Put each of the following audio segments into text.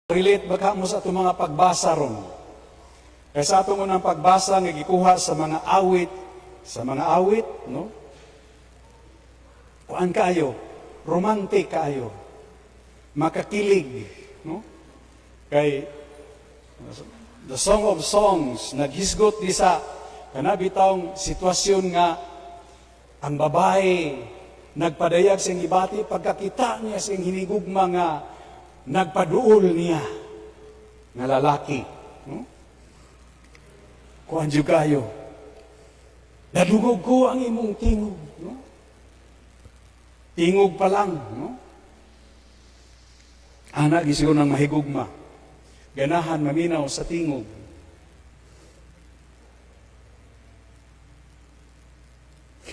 Relate baka mo sa itong mga pagbasa ron. Kaya sa itong unang pagbasa nga gikuha sa mga awit, no? Kuan kayo, romantic kayo, makakilig, no? Kay the Song of Songs, naghisgot di sa kanabitang sitwasyon nga ang babae nagpadayag siyang gibati pagkakita niya siyang hinigugma nga nagpaduol niya nga lalaki. No? Kuan jud kayo. Nadungog ko ang imong tingog. No? Tingog pa lang. No? Anak gisiyo ng mahigugma. Ganahan maminaw sa tingog.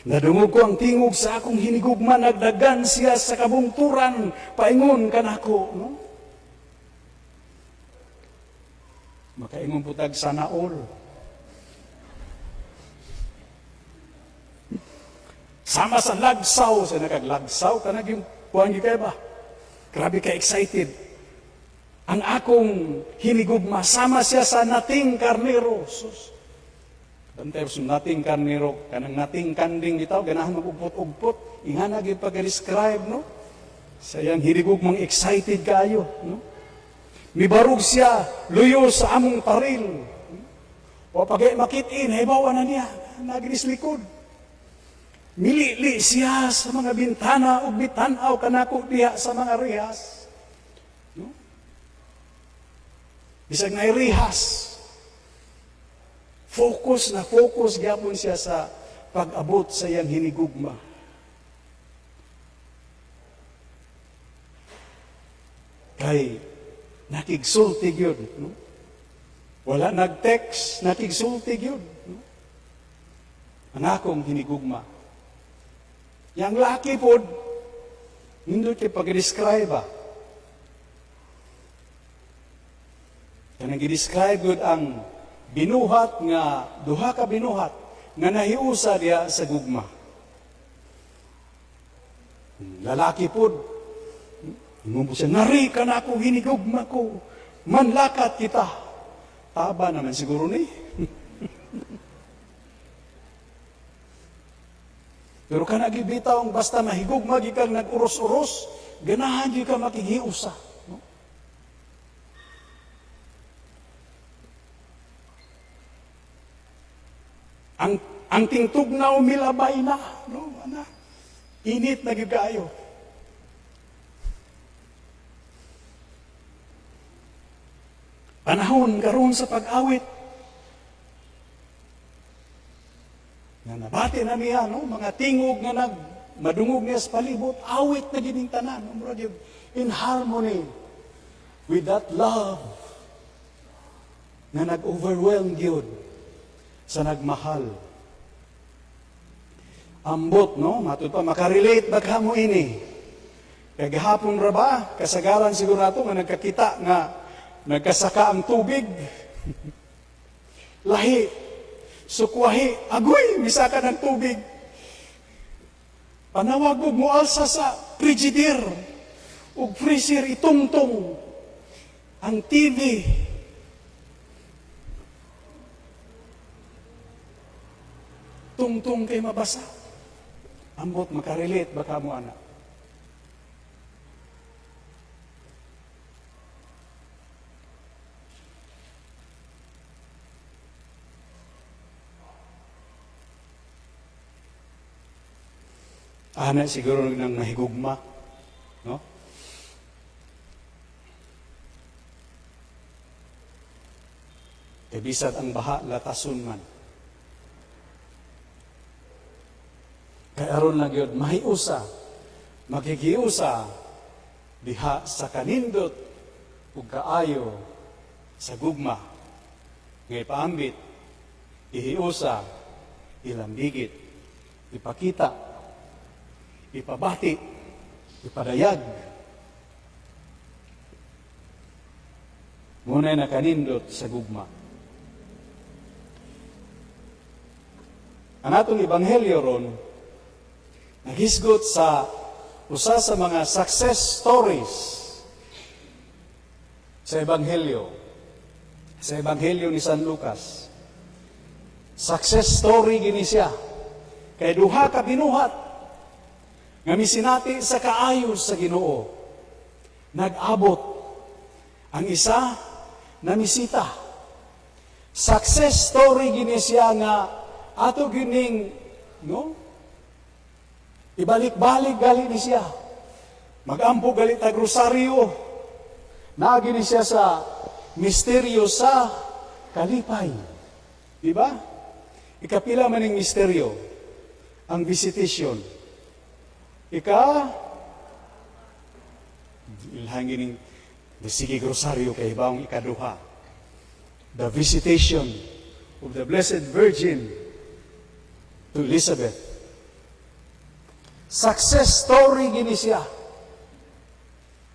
Nadungog ko ang tingog sa akong hinigugma, nagdagan siya sa kabungturan, paingon kanako. No? Makaingon putag sana all. Sama sa lagsaw, sa nakaglagsaw, kanag yung kuhan kay ba? Grabe ka excited. Ang akong hinigugma, sama siya sa nating karnero. Sus. Dante sa nating karnero, kanang nating kanding bitaw, ganahan magugpot-ugpot. Ingana gyud pag-describe, no? Sayang hinigugmang excited kayo, no? Mibarog siya, luyo sa among paril. O pag makitin, haybawa na niya, naginis likod. Milili siya sa mga bintana o bitanaw kanako diha sa mga rihas. No? Bisag na rihas. Focus gyapon siya sa pag-abot sa iyang hinigugma. Kay nakigsulti yun. No? Wala nag-text, nakigsulti yun. No? Ang akong hinigugma. Yang laki po, hindi kayo pag-describe ba? Kanang i-describe yun ang binuhat nga, duha ka binuhat, nga nahiusa diya sa gugma. Lalaki po, mo siya, nari ka na ako, hinigugma ko, manlakat kita. Taba naman siguro ni. Pero kanagi bitaw ang basta mahigugma, gikang nag-uros-uros, ganahan di ka makihiusa. No? Ang tingtugnaw milabay na. No? Init na gigayo. Panahon karon sa pag-awit. Nga nabati na niya, no? Mga tingog nga madungog niya sa palibot, awit na gining tanan. In harmony with that love na nag-overwhelm yun sa nagmahal. Ambot, no? Matod pa, makarelate ba ka mo ini? Kaya gahapon ra ba, kasagaran siguro nato nga nagkakita nga nagkasaka ang tubig. Lahi, sukwahi, agoy, misaka ng tubig. Panawag mo alsa sa frigidaire o freezer itungtong ang TV. Tungtong kay mabasa. Ambot, makarelate baka mo anak. Ana siguro nang nahigugma, no? Bisad ang baha latason man. Kay aron lang yun, mahiusa, makikiusa, diha sa kanindot, ug kaayo sa gugma. Ngay paambit, ihiusa, ilambigit, ipakita, ipabati, ipadayag. Muna na kanindot sa gugma. Ang atong ebanghelyo ron, naghisgot sa usa sa mga success stories sa Ebanghelyo ni San Lucas. Success story gini siya. Kay duha ka binuhat nga misinati sa kaayos sa Ginoo. Nag-abot. Ang isa namisita. Success story gini siya nga ato gining ibalik-balik gali ni siya. Magampo gali tag rosaryo. Naagi ni siya sa misteryo sa kalipay. Di ba? Ikapila man ng misteryo, ang visitation. Ilhangin ng sige rosaryo kay baong ikaduha. The visitation of the Blessed Virgin to Elizabeth. Success story gini siya.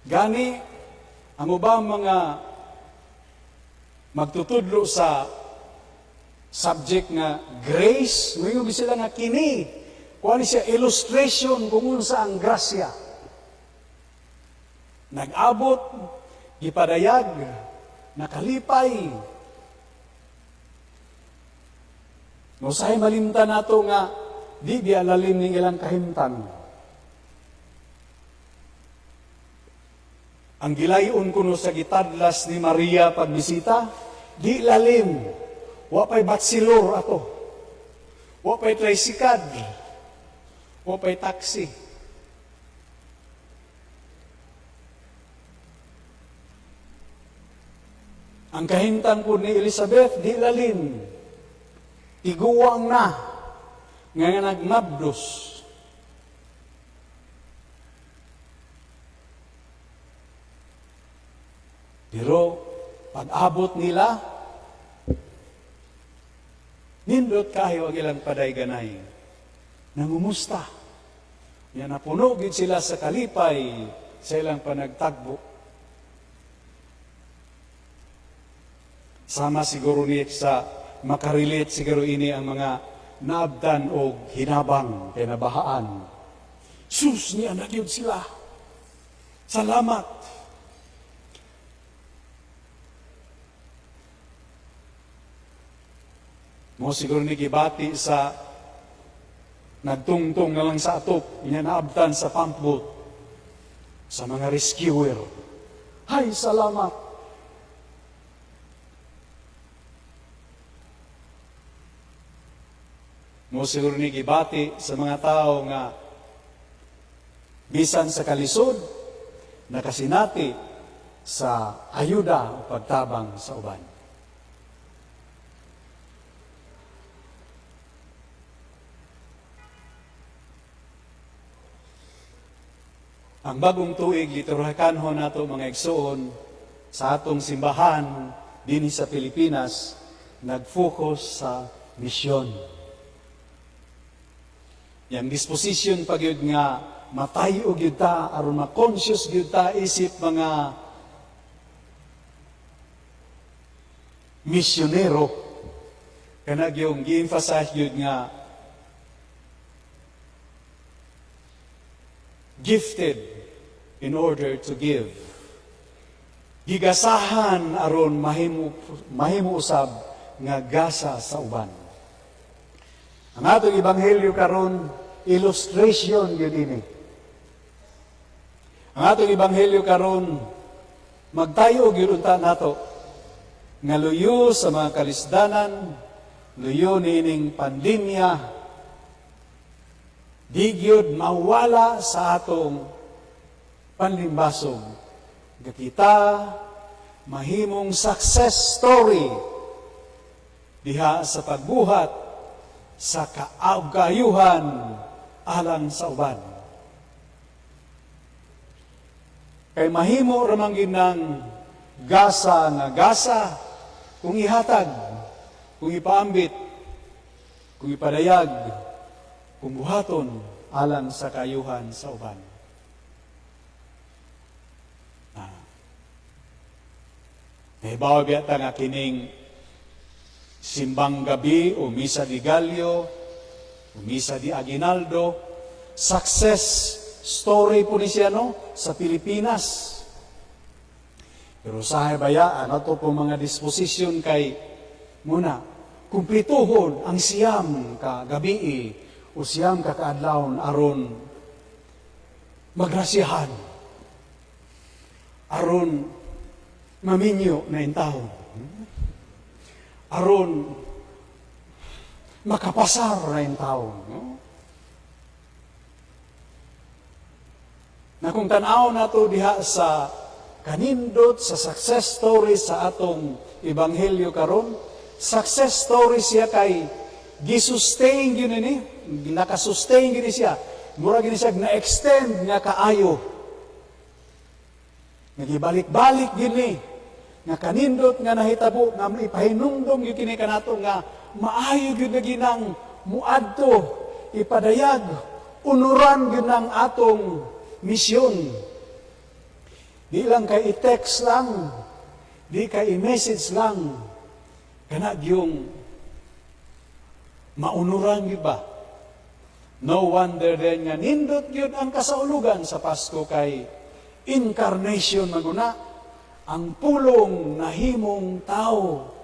Gani, ang ubang mga magtutudlo sa subject nga grace, ngayon sila nga kini, kuha siya illustration kung unsa ang grasya. Nag-abot, gipadayag, nakalipay. Usahay malimta nato nga, di bialalim ning ilang kahimtang. Ang gilayon kuno sa gitadlas ni Maria pagbisita, di lalim. Wa pa'y batsilor ato. Wa pa'y tricycad. Wa pa'y taxi. Ang kahintang po ni Elizabeth, di lalim. Tiguwang na. Nga nagmabdos. Pero pag-abot nila, nindot kayo ang ilang paday-ganay. Nangumusta. Yan napuno gid sila sa kalipay sa ilang panagtagbo. Sama siguro ni sa makarelate siguro ini ang mga naabdan o hinabang kinabahaan. Sus niya na yun sila. Salamat. Mo siguro ni gibati sa nagtungtong na lang sa atop, inaabtan sa pump boat, sa mga rescuer. Hay, salamat! Mo siguro ni gibati sa mga tao nga bisan sa kalisod, nakasinati sa ayuda o pagtabang sa uban. Ang bagong tuig, liturhikanhon nato mga igsoon, sa atong simbahan, din sa Pilipinas, nag-focus sa misyon. Yang disposition pag yun nga, matayo gyud ta, aron ma-conscious gyud ta, isip mga misyonero. Kanag yung gi-emphasize gyud nga, gifted in order to give. Gigasahan aron mahimo usab nga gasa sa uban. Ang atong ebanghelyo karon illustration gyud ini. Ang atong ebanghelyo karon magtayo gyud unta nato nga luyo sa mga kalisdanan, luyo nining pandemya, di gyud mawala sa atong panlimbasog. Kita mahimong success story diha sa pagbuhat sa kaagayuhan alang sa uban. Kay mahimo ramang ginang gasa nga gasa kung ihatag, kung ipaambit, kung ipadayag, kung buhaton alang sa kayuhan sa uban. Nahibawa biyata nga kining simbang gabi o misa di Gallo, o misa di Aguinaldo, success story po ni siya no, sa Pilipinas. Pero sa bayaan, ato po mga disposisyon kay muna, kumplituhon ang siyam ka gabi o siyam ka kaadlawon aron magrasyahan, aron maminyo na intawon, aron makapasar na intawon. No? Na kung tanaw nato diha sa kanindot sa success story sa atong ebanghelyo karon, success story siya kay gisustain gyud ni, nakasustain gyud siya. Mura gyud siya na-extend nga kaayo. Nagibalik-balik gyud ni nga kanindot nga nahitabo nga ipahinumdom gyud kini kanato nga maayo gyud na ginang muadto ipadayag unuran gyud ng atong misyon. Di lang kay i-text lang, di kay i-message lang, kanag yung maunuran gyud ba? No wonder din nga nindot gyud ang kasaulugan sa Pasko kay incarnation maguna, ang pulong nahimong tao.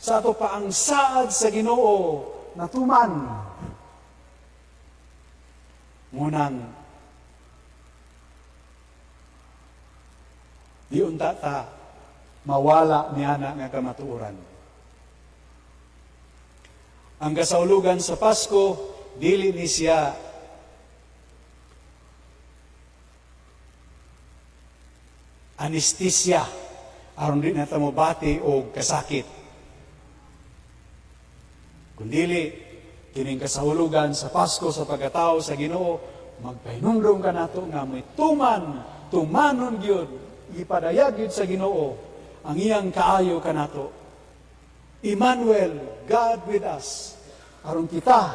Sa ato pa ang saad sa Ginoo natuman. Ngunang di unta ta mawala niya na nga kamatuoran. Ang kasaulugan sa Pasko, dili ni siya anesthesia aron di na ta mobati og kasakit. Kundili kining kasaulugan sa Pasko sa pagkatao sa Ginoo, magpahinumdom ka nato nga may tumanon gyud, ipadayag gyud sa Ginoo ang iyang kaayo kanato. Emmanuel, God with us. Aron kita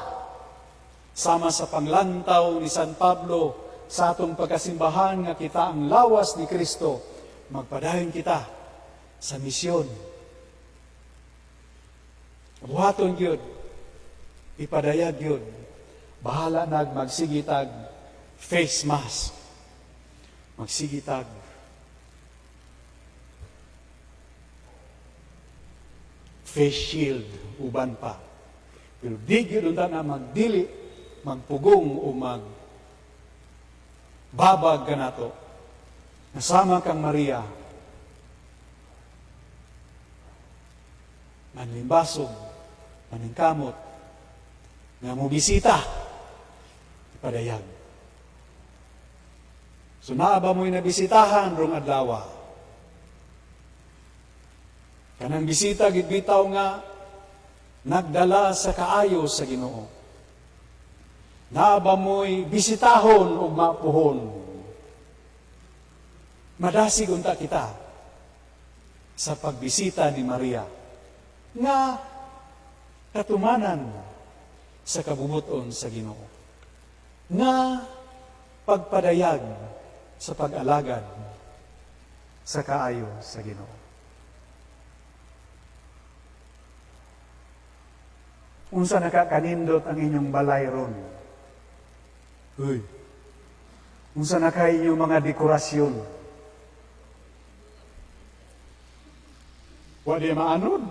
sama sa panglantaw ni San Pablo sa atong pagkasimbahan nga kita ang lawas ni Kristo, magpadayon kita sa misyon. Buhaton gyud, ipadayag gyud, bahala magsigitag face mask, magsigitag face shield, uban pa. Pero di gyud na magdili, magpugong o magbabag kanato. Nasama kang Maria, manlimbasog, maningkamot, nga mo bisita, ipadayag. So naaba mo'y nabisitahan rong adlawa. Kanang bisita gitbitaw nga nagdala sa kaayo sa Ginoo. Naaba mo'y bisitahon o mapuhon. Madasig unta kita sa pagbisita ni Maria nga katumanan sa kabubuton sa Ginoo. Nga pagpadayag sa pag-alagad sa kaayo sa Ginoo. Unsa nakakanindot ang inyong balay ron? Uy. Unsa na kay inyong mga dekorasyon? Wala maanod.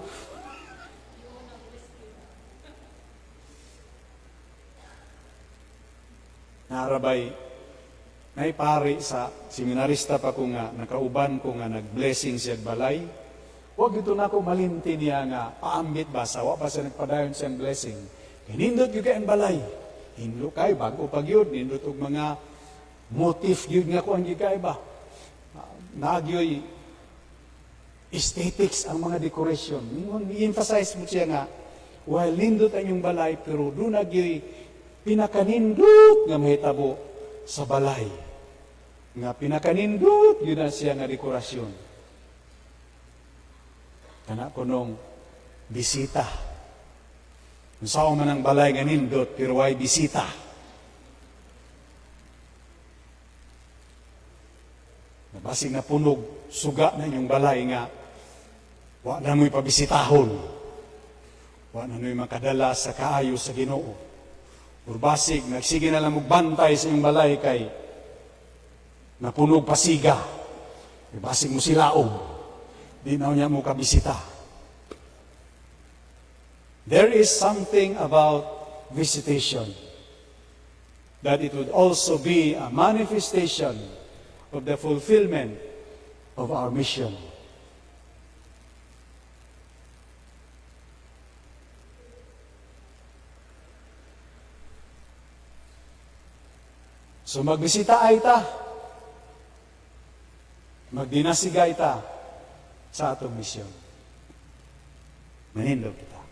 Narabay, naipari sa seminarista pa ko nga, nakauban ko nga nag-blessing siya balay. Huwag ito na ako malinti niya nga, paambit ba, sawa pa siya nagpadayon siyang blessing. Hinindot yung kayang balay. Hindot kayo, bago pag yun, hindot og mga motif yun nga ko ang gikay ba. Nagyoy aesthetics ang mga decoration. I-emphasize mo siya nga, while nindot ang yung balay, pero doon nagyoy pinakanindot nga mahitabo sa balay. Nga pinakanindot, yun na siya nga dekorasyon. Kana ko nung bisita. Kung saan man ang balay nga nindot, pero ay bisita. Nabasig na punog, suga na yung balay nga, wa na mo'y pabisitahon. Wa na mo'y makadala sa kaayo sa Ginoo. Urbasig, nagsige na lang magbantay sa yung balay kay napunog pasiga. Basig mo silaog. Di na niya mo kabisita. There is something about visitation that it would also be a manifestation of the fulfillment of our mission. So magbisita ay ta, magdinasigay ta sa atong misyon. Manindog kita.